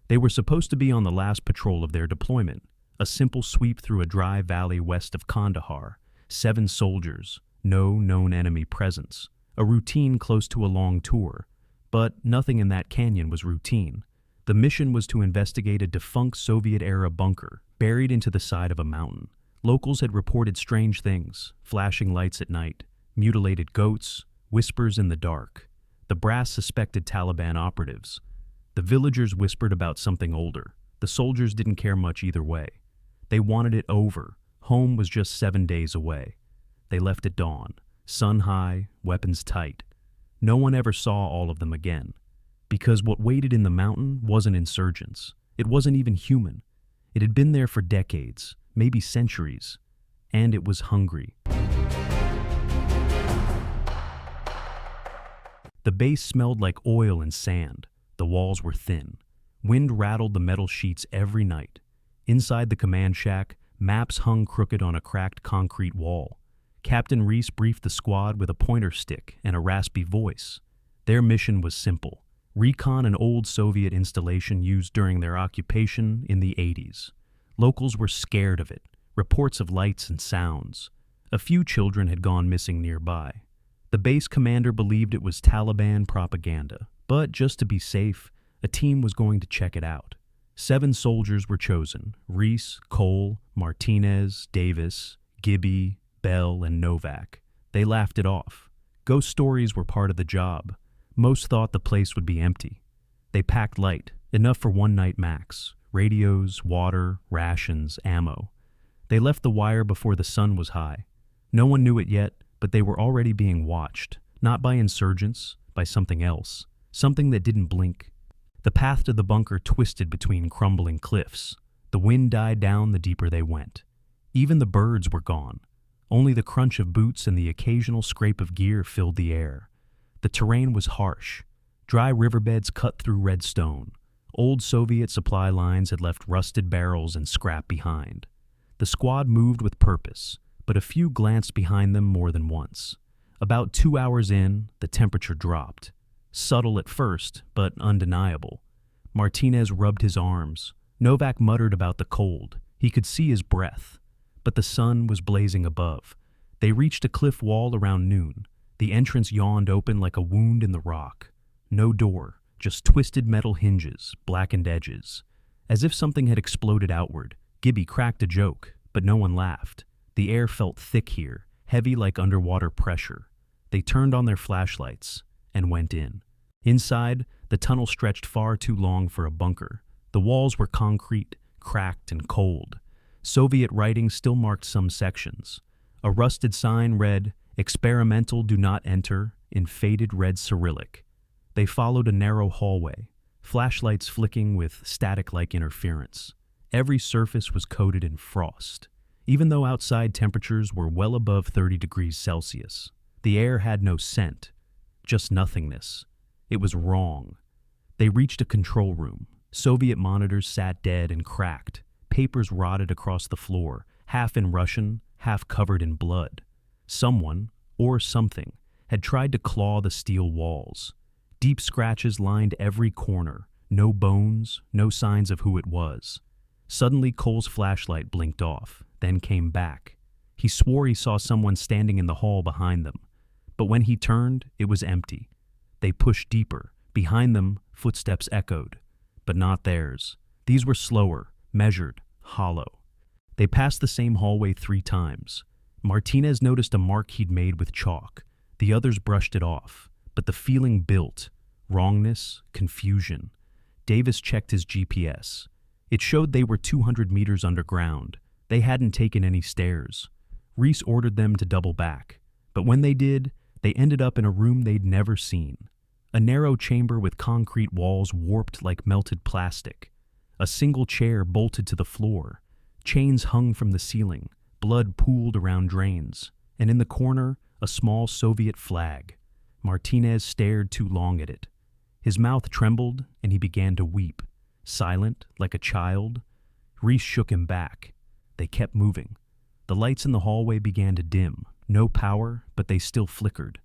They were supposed to be on the last patrol of their deployment, a simple sweep through a dry valley west of Kandahar, 7 soldiers, no known enemy presence, a routine close to a long tour. But nothing in that canyon was routine. The mission was to investigate a defunct Soviet-era bunker buried into the side of a mountain. Locals had reported strange things, flashing lights at night, mutilated goats, whispers in the dark. The brass suspected Taliban operatives. The villagers whispered about something older. The soldiers didn't care much either way. They wanted it over. Home was just 7 days away. They left at dawn, sun high, weapons tight. No one ever saw all of them again. Because what waited in the mountain wasn't insurgents. It wasn't even human. It had been there for decades, maybe centuries. And it was hungry. The base smelled like oil and sand. The walls were thin. Wind rattled the metal sheets every night. Inside the command shack, maps hung crooked on a cracked concrete wall. Captain Reese briefed the squad with a pointer stick and a raspy voice. Their mission was simple: recon an old Soviet installation used during their occupation in the 80s. Locals were scared of it, reports of lights and sounds. A few children had gone missing nearby. The base commander believed it was Taliban propaganda, but just to be safe, a team was going to check it out. 7 soldiers were chosen: Reese, Cole, Martinez, Davis, Gibby, Bell, and Novak. They laughed it off. Ghost stories were part of the job. Most thought the place would be empty. They packed light, enough for 1 night max. Radios, water, rations, ammo. They left the wire before the sun was high. No one knew it yet, but they were already being watched, not by insurgents, by something else, something that didn't blink. The path to the bunker twisted between crumbling cliffs. The wind died down the deeper they went. Even the birds were gone. Only the crunch of boots and the occasional scrape of gear filled the air. The terrain was harsh. Dry riverbeds cut through red stone. Old Soviet supply lines had left rusted barrels and scrap behind. The squad moved with purpose, but a few glanced behind them more than once. About 2 hours in, the temperature dropped. Subtle at first, but undeniable. Martinez rubbed his arms. Novak muttered about the cold. He could see his breath. But the sun was blazing above. They reached a cliff wall around noon. The entrance yawned open like a wound in the rock. No door, just twisted metal hinges, blackened edges. As if something had exploded outward, Gibby cracked a joke, but no one laughed. The air felt thick here, heavy like underwater pressure. They turned on their flashlights and went in. Inside, the tunnel stretched far too long for a bunker. The walls were concrete, cracked and cold. Soviet writing still marked some sections. A rusted sign read, "Experimental do not enter," in faded red Cyrillic. They followed a narrow hallway, flashlights flicking with static-like interference. Every surface was coated in frost. Even though outside temperatures were well above 30 degrees Celsius, the air had no scent, just nothingness. It was wrong. They reached a control room. Soviet monitors sat dead and cracked. Papers rotted across the floor, half in Russian, half covered in blood. Someone, or something, had tried to claw the steel walls. Deep scratches lined every corner. No bones, no signs of who it was. Suddenly, Cole's flashlight blinked off, then came back. He swore he saw someone standing in the hall behind them. But when he turned, it was empty. They pushed deeper. Behind them, footsteps echoed. But not theirs. These were slower, measured, hollow. They passed the same hallway 3 times. Martinez noticed a mark he'd made with chalk. The others brushed it off. But the feeling built. Wrongness, confusion. Davis checked his GPS. It showed they were 200 meters underground. They hadn't taken any stairs. Reese ordered them to double back. But when they did, they ended up in a room they'd never seen. A narrow chamber with concrete walls warped like melted plastic. A single chair bolted to the floor. Chains hung from the ceiling. Blood pooled around drains. And in the corner, a small Soviet flag. Martinez stared too long at it. His mouth trembled, and he began to weep. Silent, like a child, Reese shook him back. They kept moving. The lights in the hallway began to dim. No power, but they still flickered.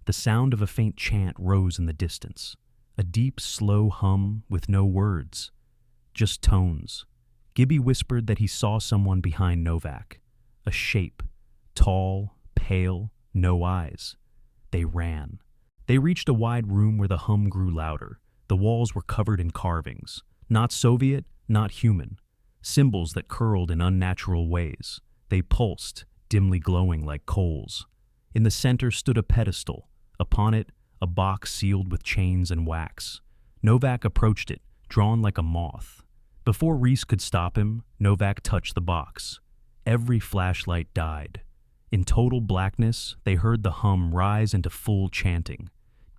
The sound of a faint chant rose in the distance. A deep, slow hum with no words. just tones. Gibby whispered that he saw someone behind Novak. A shape, tall, pale, no eyes. They ran. They reached a wide room where the hum grew louder. The walls were covered in carvings. Not Soviet, not human. Symbols that curled in unnatural ways. They pulsed, dimly glowing like coals. In the center stood a pedestal. Upon it, a box sealed with chains and wax. Novak approached it, drawn like a moth. Before Reese could stop him, Novak touched the box. Every flashlight died. In total blackness, they heard the hum rise into full chanting.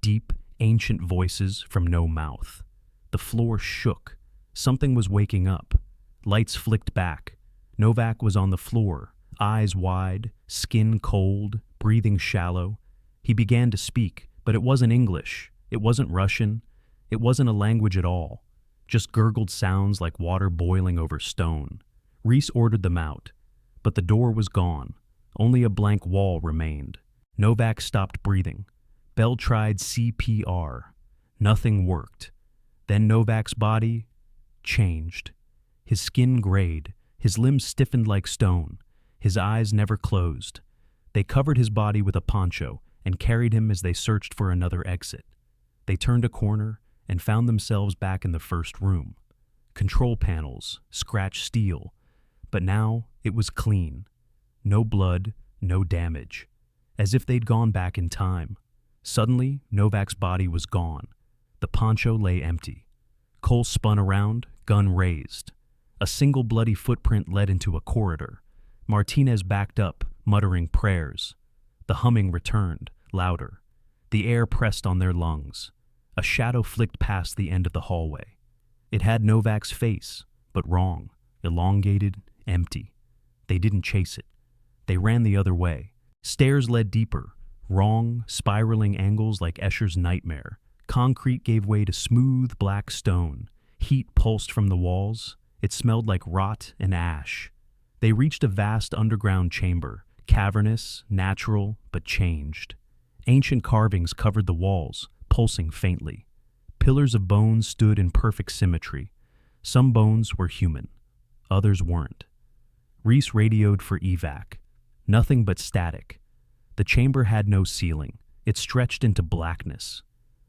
Deep, ancient voices from no mouth. The floor shook. Something was waking up. Lights flicked back. Novak was on the floor, eyes wide, skin cold, breathing shallow. He began to speak, but it wasn't English. It wasn't Russian. It wasn't a language at all. Just gurgled sounds like water boiling over stone. Reese ordered them out, but the door was gone. Only a blank wall remained. Novak stopped breathing. Bell tried CPR. Nothing worked. Then Novak's body changed. His skin grayed. His limbs stiffened like stone. His eyes never closed. They covered his body with a poncho and carried him as they searched for another exit. They turned a corner and found themselves back in the first room. Control panels, scratched steel. But now it was clean. No blood, no damage. As if they'd gone back in time. Suddenly, Novak's body was gone. The poncho lay empty. Cole spun around, gun raised. A single bloody footprint led into a corridor. Martinez backed up, muttering prayers. The humming returned, louder. The air pressed on their lungs. A shadow flicked past the end of the hallway. It had Novak's face, but wrong, elongated, empty. They didn't chase it. They ran the other way. Stairs led deeper, wrong, spiraling angles like Escher's nightmare. Concrete gave way to smooth black stone. Heat pulsed from the walls. It smelled like rot and ash. They reached a vast underground chamber, cavernous, natural, but changed. Ancient carvings covered the walls, pulsing faintly. Pillars of bones stood in perfect symmetry. Some bones were human, others weren't. Reese radioed for evac. Nothing but static. The chamber had no ceiling. It stretched into blackness.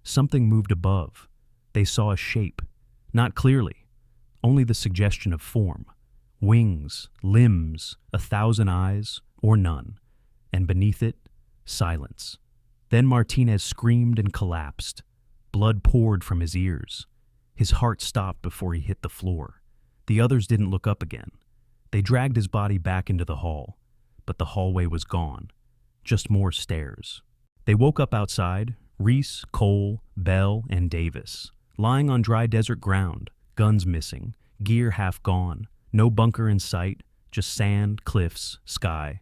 Something moved above. They saw a shape. Not clearly. Only the suggestion of form. Wings, limbs, 1,000 eyes, or none. And beneath it, silence. Then Martinez screamed and collapsed. Blood poured from his ears. His heart stopped before he hit the floor. The others didn't look up again. They dragged his body back into the hall. But the hallway was gone. Just more stairs. They woke up outside, Reese, Cole, Bell, and Davis, lying on dry desert ground, guns missing, gear half gone, no bunker in sight, just sand, cliffs, sky.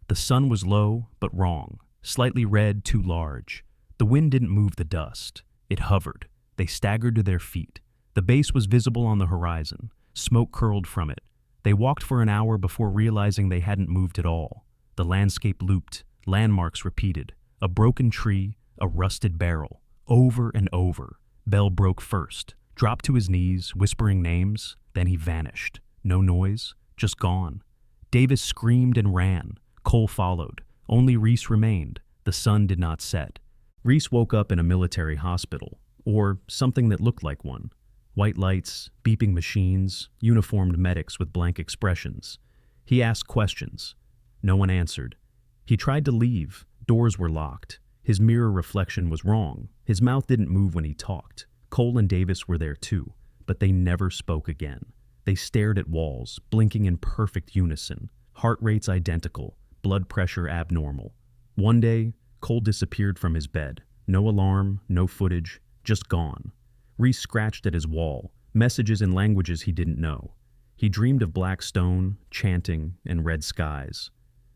The sun was low, but wrong, slightly red, too large. The wind didn't move the dust. It hovered. They staggered to their feet. The base was visible on the horizon. Smoke curled from it. They walked for an hour before realizing they hadn't moved at all. The landscape looped, landmarks repeated. A broken tree, a rusted barrel. Over and over. Bell broke first, dropped to his knees, whispering names, then he vanished. No noise, just gone. Davis screamed and ran. Cole followed. Only Reese remained. The sun did not set. Reese woke up in a military hospital, or something that looked like one. White lights, beeping machines, uniformed medics with blank expressions. He asked questions. No one answered. He tried to leave. Doors were locked. His mirror reflection was wrong. His mouth didn't move when he talked. Cole and Davis were there too, but they never spoke again. They stared at walls, blinking in perfect unison. Heart rates identical, blood pressure abnormal. One day, Cole disappeared from his bed. No alarm, no footage, just gone. Reese scratched at his wall, messages in languages he didn't know. He dreamed of black stone, chanting, and red skies.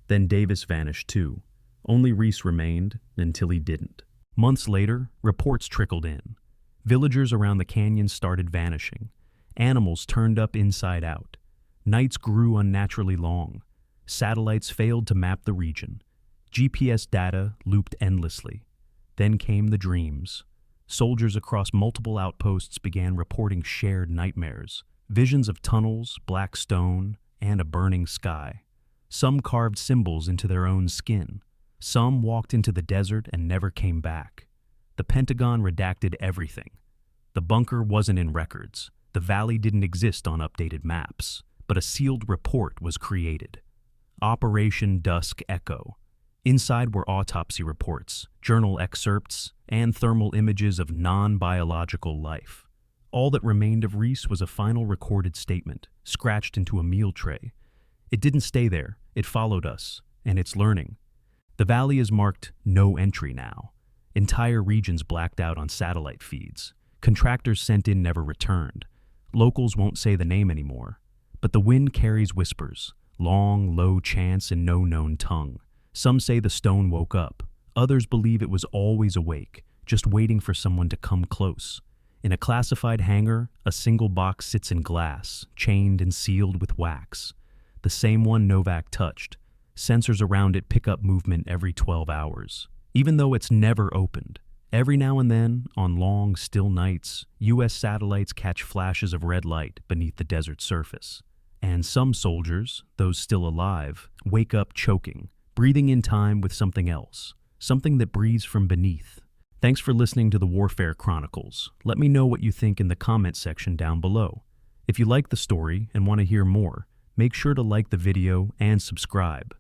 Then Davis vanished too. Only Reese remained until he didn't. Months later, reports trickled in. Villagers around the canyon started vanishing. Animals turned up inside out. Nights grew unnaturally long. Satellites failed to map the region. GPS data looped endlessly. Then came the dreams. Soldiers across multiple outposts began reporting shared nightmares. visions of tunnels, black stone, and a burning sky. Some carved symbols into their own skin. Some walked into the desert and never came back. The Pentagon redacted everything. The bunker wasn't in records. The valley didn't exist on updated maps. But a sealed report was created. Operation Dusk Echo. Inside were autopsy reports, journal excerpts, and thermal images of non-biological life. All that remained of Reese was a final recorded statement, scratched into a meal tray. It didn't stay there. It followed us, and it's learning. The valley is marked no entry now. Entire regions blacked out on satellite feeds. Contractors sent in never returned. Locals won't say the name anymore. But the wind carries whispers, long, low chants in no known tongue. Some say the stone woke up. Others believe it was always awake, just waiting for someone to come close. In a classified hangar, a single box sits in glass, chained and sealed with wax. The same one Novak touched. Sensors around it pick up movement every 12 hours. Even though it's never opened, every now and then, on long, still nights, U.S. satellites catch flashes of red light beneath the desert surface. And some soldiers, those still alive, wake up choking, breathing in time with something else, something that breathes from beneath. Thanks for listening to the Warfare Chronicles. Let me know what you think in the comment section down below. If you like the story and want to hear more, make sure to like the video and subscribe.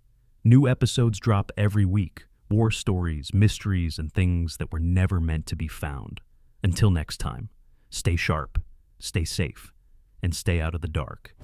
New episodes drop every week. War stories, mysteries, and things that were never meant to be found. Until next time, stay sharp, stay safe, and stay out of the dark.